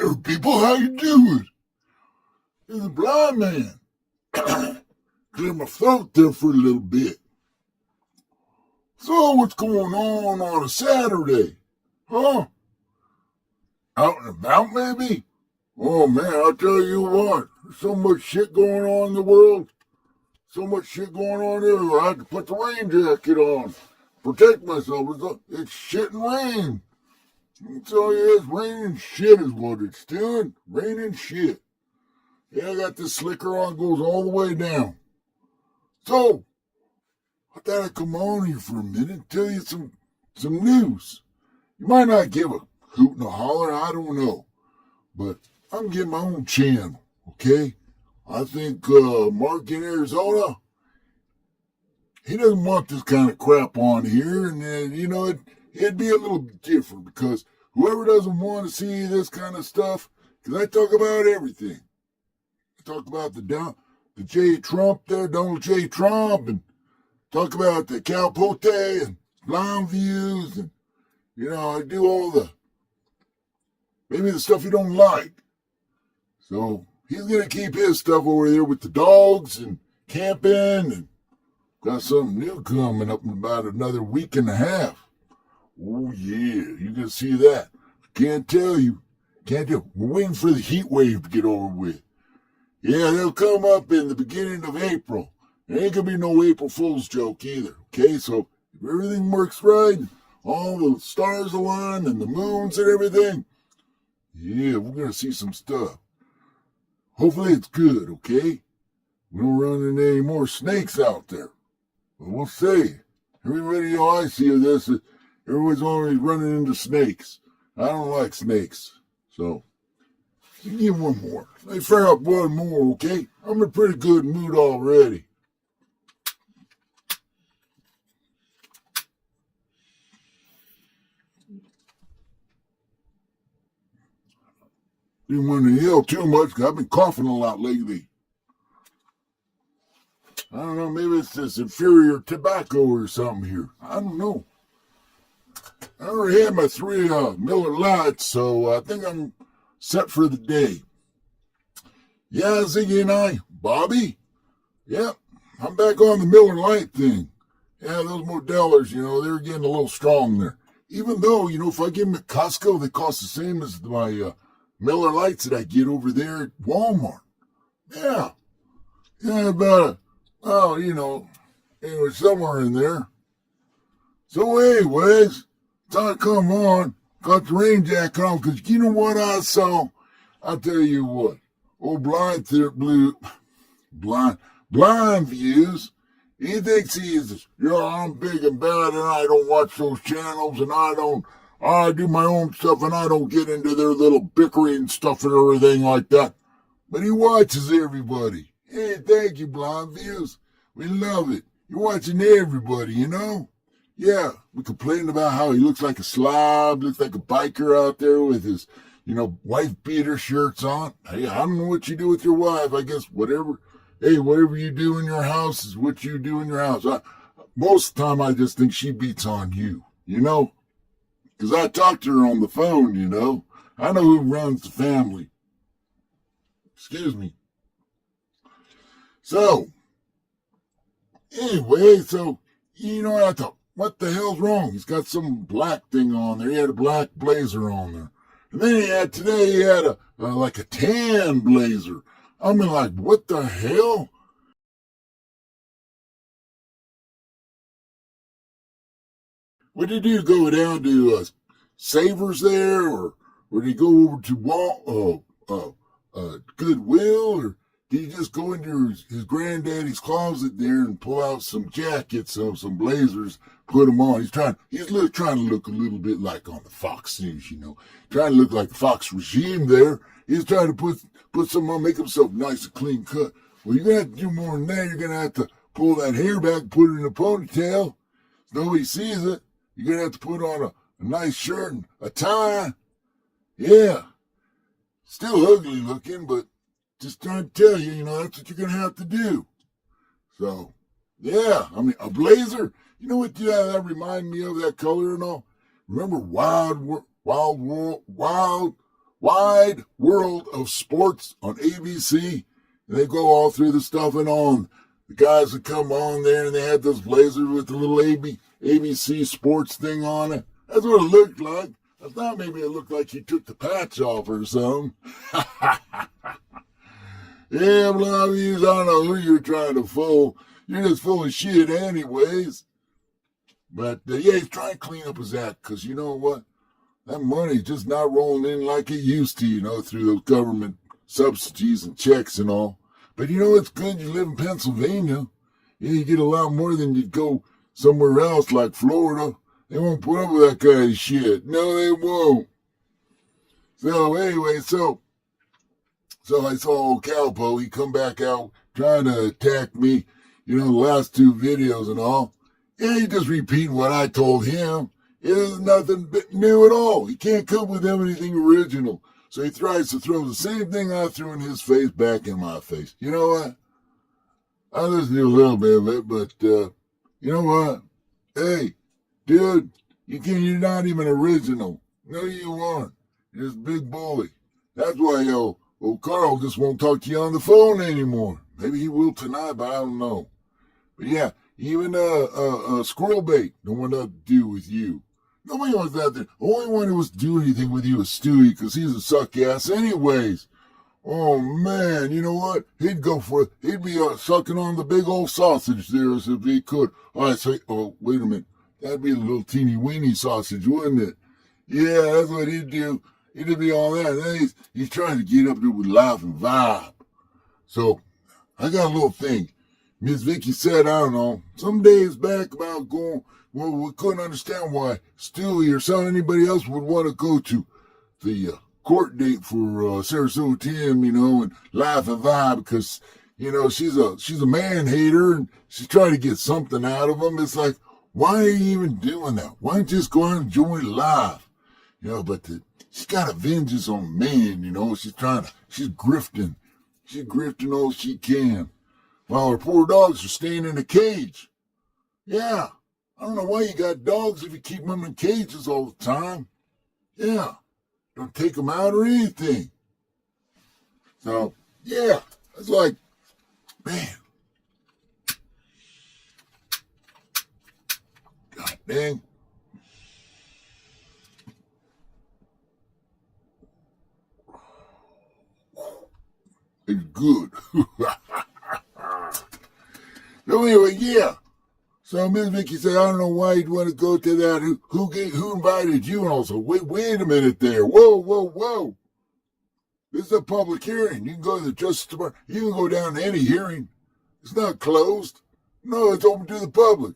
there, people. How you doing? It's a blind man. Clear my throat there for a little bit. So what's going on a Saturday? Huh? Out and about, maybe? Oh, man, I'll tell you what. There's so much shit going on in the world. So much shit going on here. I had to put the rain jacket on. Protect myself. It's shit and rain. I tell you, it's raining shit is what it's doing. Raining shit. Yeah, I got this slicker on, goes all the way down. So, I thought I'd come on here for a minute and tell you some news. You might not give a hoot and a holler, I don't know. But I'm getting my own channel, okay? I think Mark in Arizona, he doesn't want this kind of crap on here. And, it'd be a little bit different because whoever doesn't want to see this kind of stuff, because I talk about everything. I talk about the J. Trump there, Donald J. Trump, and talk about the Capote and blind views, and, I do all maybe the stuff you don't like. So he's going to keep his stuff over there with the dogs and camping, and got something new coming up in about another week and a half. Oh, yeah, you can see that. Can't tell you. We're waiting for the heat wave to get over with. Yeah, they'll come up in the beginning of April. There ain't going to be no April Fool's joke either, okay? So if everything works right, all the stars align and the moons and everything, yeah, we're going to see some stuff. Hopefully it's good, okay? We don't run into any more snakes out there. But we'll see. Everybody, I see this, everyone's always running into snakes. I don't like snakes. So, give one more. Let me fire up one more, okay? I'm in a pretty good mood already. Didn't want to yell too much because I've been coughing a lot lately. I don't know, maybe it's this inferior tobacco or something here. I don't know. I already had my 3 Miller Lights, so I think I'm set for the day. Yeah, Ziggy and I, Bobby, yeah, I'm back on the Miller Lite thing. Yeah, those Modellers, they're getting a little strong there. Even though, if I get them at Costco, they cost the same as my Miller Lights that I get over there at Walmart. Yeah. Yeah, anyway, somewhere in there. So anyways, thought I'd come on, got the rain jacket on, because you know what I saw? I'll tell you what. Old blind views. He thinks I'm big and bad and I don't watch those channels and I do my own stuff and I don't get into their little bickering stuff and everything like that. But he watches everybody. Hey, thank you, blind views. We love it. You're watching everybody, Yeah, we complain about how he looks like a slob, looks like a biker out there with his, wife beater shirts on. Hey, I don't know what you do with your wife. I guess whatever you do in your house is what you do in your house. Most of the time, I just think she beats on you, Because I talk to her on the phone, I know who runs the family. Excuse me. So, anyway, I thought, what the hell's wrong? He's got some black thing on there. He had a black blazer on there. And then today he had like a tan blazer. I mean, like, what the hell? What did you do? Go down to Savers there? Or did he go over to Goodwill? Or did he just go into his granddaddy's closet there and pull out some jackets, some blazers, put them on? He's trying to look a little bit like on the Fox News, trying to look like the Fox regime there. He's trying to put some on, make himself nice and clean cut. Well, you're going to have to do more than that. You're going to have to pull that hair back and put it in a ponytail. So nobody sees it. You're going to have to put on a nice shirt and a tie. Yeah. Still ugly looking, but just trying to tell you, that's what you're going to have to do. So, yeah, I mean, a blazer, you know what that remind me of, that color and all? Remember Wild Wide World of Sports on ABC. And they go all through the stuff and on. The guys that come on there and they had those blazers with the little ABC Sports thing on it. That's what it looked like. I thought maybe it looked like he took the patch off or something. Yeah, Blobbies, I don't know who you're trying to fool. You're just full of shit anyways. But, yeah, he's trying to clean up his act because you know what? That money's just not rolling in like it used to, through those government subsidies and checks and all. But it's good you live in Pennsylvania. Yeah, you get a lot more than you'd go somewhere else like Florida. They won't put up with that kind of shit. No, they won't. So, anyway, so I saw old Calpo. He come back out trying to attack me, the last two videos and all. Yeah, he just repeating what I told him. It is nothing new at all. He can't come with anything original. So he tries to throw the same thing I threw in his face back in my face. You know what? I listened to a little bit of it, but you know what? Hey, dude, you're not even original. No, you aren't. You're just a big bully. That's why, Carl just won't talk to you on the phone anymore. Maybe he will tonight, but I don't know. But yeah, even Squirrel Bait don't want to do with you. Nobody wants that there. The only one who wants to do anything with you is Stewie, because he's a suck ass anyways. Oh man, you know what? He'd go for it. He'd be sucking on the big old sausage there as if he could. I say, oh, wait a minute. That'd be a little teeny weeny sausage, wouldn't it? Yeah, that's what he'd do. He'd be on that. And then he's trying to get up there with Life and Vibe. So, I got a little thing. Miss Vicky said, I don't know, some days back about going, well, we couldn't understand why Stewie or anybody else would want to go to the court date for Sarasota Tim, and Life and Vibe because, she's a man hater and she's trying to get something out of him. It's like, why are you even doing that? Why don't you just go out and enjoy life? But she's got a vengeance on men, she's grifting. She's grifting all she can. While her poor dogs are staying in a cage. Yeah. I don't know why you got dogs if you keep them in cages all the time. Yeah. Don't take them out or anything. So, yeah. It's like, man. God dang. It's good. So anyway, yeah. So Miss Vicky said, I don't know why you'd want to go to that. Who invited you? And also, wait a minute there. Whoa. This is a public hearing. You can go to the Justice Department. You can go down to any hearing. It's not closed. No, it's open to the public.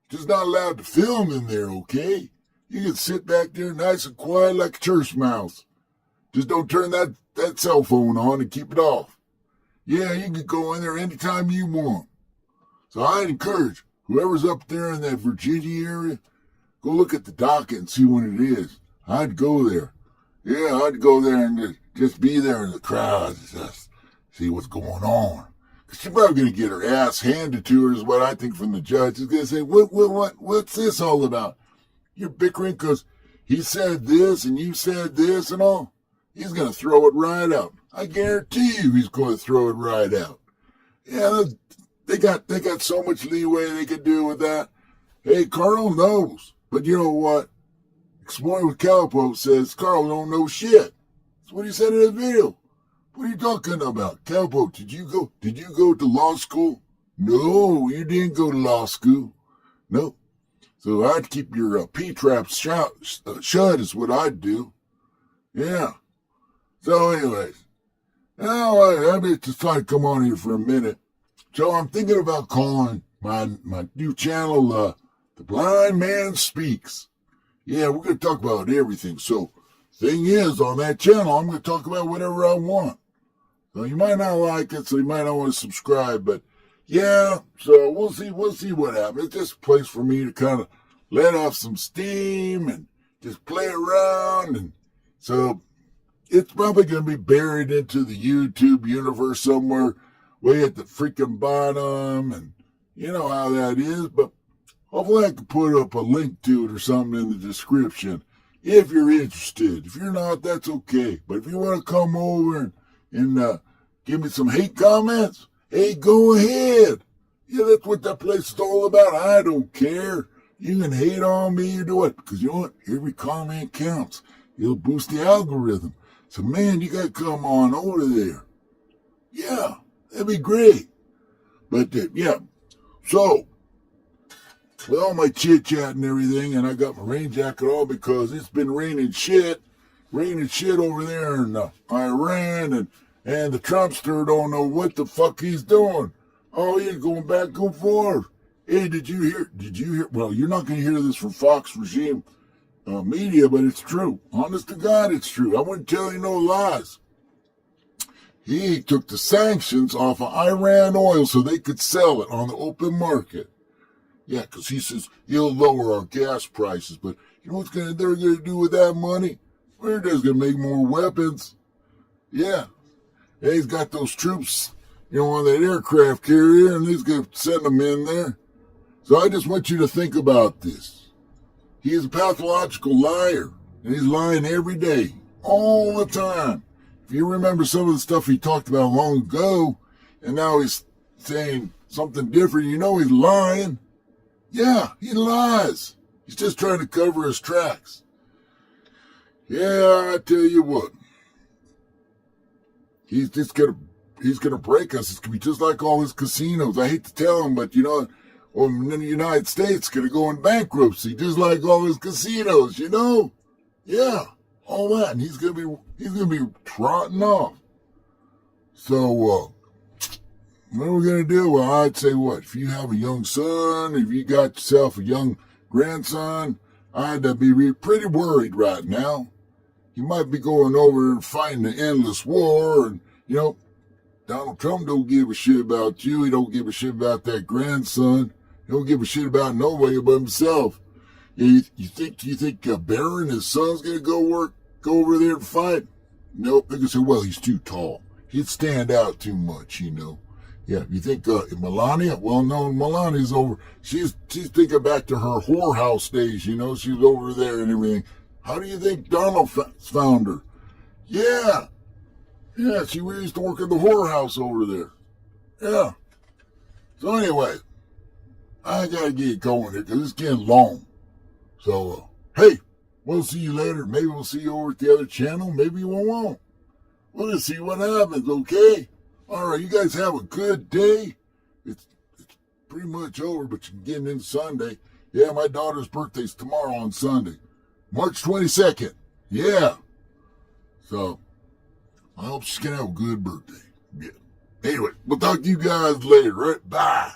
Just not allowed to film in there, okay? You can sit back there nice and quiet like a church mouse. Just don't turn that cell phone on and keep it off. Yeah, you can go in there anytime you want. So I'd encourage whoever's up there in that Virginia area, go look at the docket and see when it is. I'd go there. Yeah, I'd go there and just be there in the crowd and just see what's going on. Because she's probably going to get her ass handed to her is what I think from the judge. She's going to say, what's this all about? You're bickering because he said this and you said this and all. He's going to throw it right out. I guarantee you he's going to throw it right out. Yeah, they got so much leeway they could do with that. Hey, Carl knows. But you know what? Exploring with Calpo says Carl don't know shit. That's what he said in his video. What are you talking about? Calpo, did you go to law school? No, you didn't go to law school. Nope. So I'd keep your P-traps shut is what I'd do. Yeah. So anyways, now I've been just trying to come on here for a minute. So I'm thinking about calling my new channel, The Blind Man Speaks. Yeah, we're going to talk about everything. So thing is, on that channel, I'm going to talk about whatever I want. So you might not like it, so you might not want to subscribe, but yeah, so we'll see what happens. It's just a place for me to kind of let off some steam and just play around. And so it's probably going to be buried into the YouTube universe somewhere way at the freaking bottom, and you know how that is, but hopefully I can put up a link to it or something in the description. if you're interested. If you're not, that's okay. But if you want to come over and give me some hate comments, hey, go ahead. Yeah, that's what that place is all about. I don't care. You can hate on me or do it. Because you know what? Every comment counts. It'll boost the algorithm. So, man, you got to come on over there. Yeah, that'd be great. But, yeah. So, with all my chit-chat and everything, and I got my rain jacket on because it's been raining shit over there in Iran, and the Trumpster don't know what the fuck he's doing. Oh, he's going back and forth. Hey, did you hear? Well, you're not going to hear this from Fox regime media, but it's true. Honest to God, it's true. I wouldn't tell you no lies. He took the sanctions off of Iran oil so they could sell it on the open market. Yeah, because he says he'll lower our gas prices, but you know what they're going to do with that money? They're just going to make more weapons. Yeah. He's got those troops, on that aircraft carrier, and he's going to send them in there. So I just want you to think about this. He is a pathological liar, and he's lying every day, all the time. If you remember some of the stuff he talked about long ago, and now he's saying something different, he's lying. Yeah, he lies. He's just trying to cover his tracks. Yeah, I tell you what. He's gonna break us. It's gonna be just like all his casinos. I hate to tell him, but in the United States, it's gonna go in bankruptcy, just like all his casinos. Yeah, all that, and he's gonna be trotting off. So, what are we going to do? Well, I'd say what? If you have a young son, if you got yourself a young grandson, I'd be pretty worried right now. You might be going over and fighting an endless war, and, Donald Trump don't give a shit about you. He don't give a shit about that grandson. He don't give a shit about nobody but himself. You think Barron, his son's going to go over there and fight? Nope. They're going to say, well, he's too tall. He'd stand out too much, Yeah, you think Melania? Well, no, Melania's over. She's thinking back to her whorehouse days, She was over there and everything. How do you think Donald found her? Yeah, she used to work at the whorehouse over there. Yeah. So anyway, I gotta get going here because it's getting long. So, hey, we'll see you later. Maybe we'll see you over at the other channel. Maybe we won't. We'll just see what happens, okay? All right, you guys have a good day. It's pretty much over, but you're getting into Sunday. Yeah, my daughter's birthday's tomorrow on Sunday, March 22nd. Yeah. So, I hope she's going to have a good birthday. Yeah. Anyway, we'll talk to you guys later, right? Bye.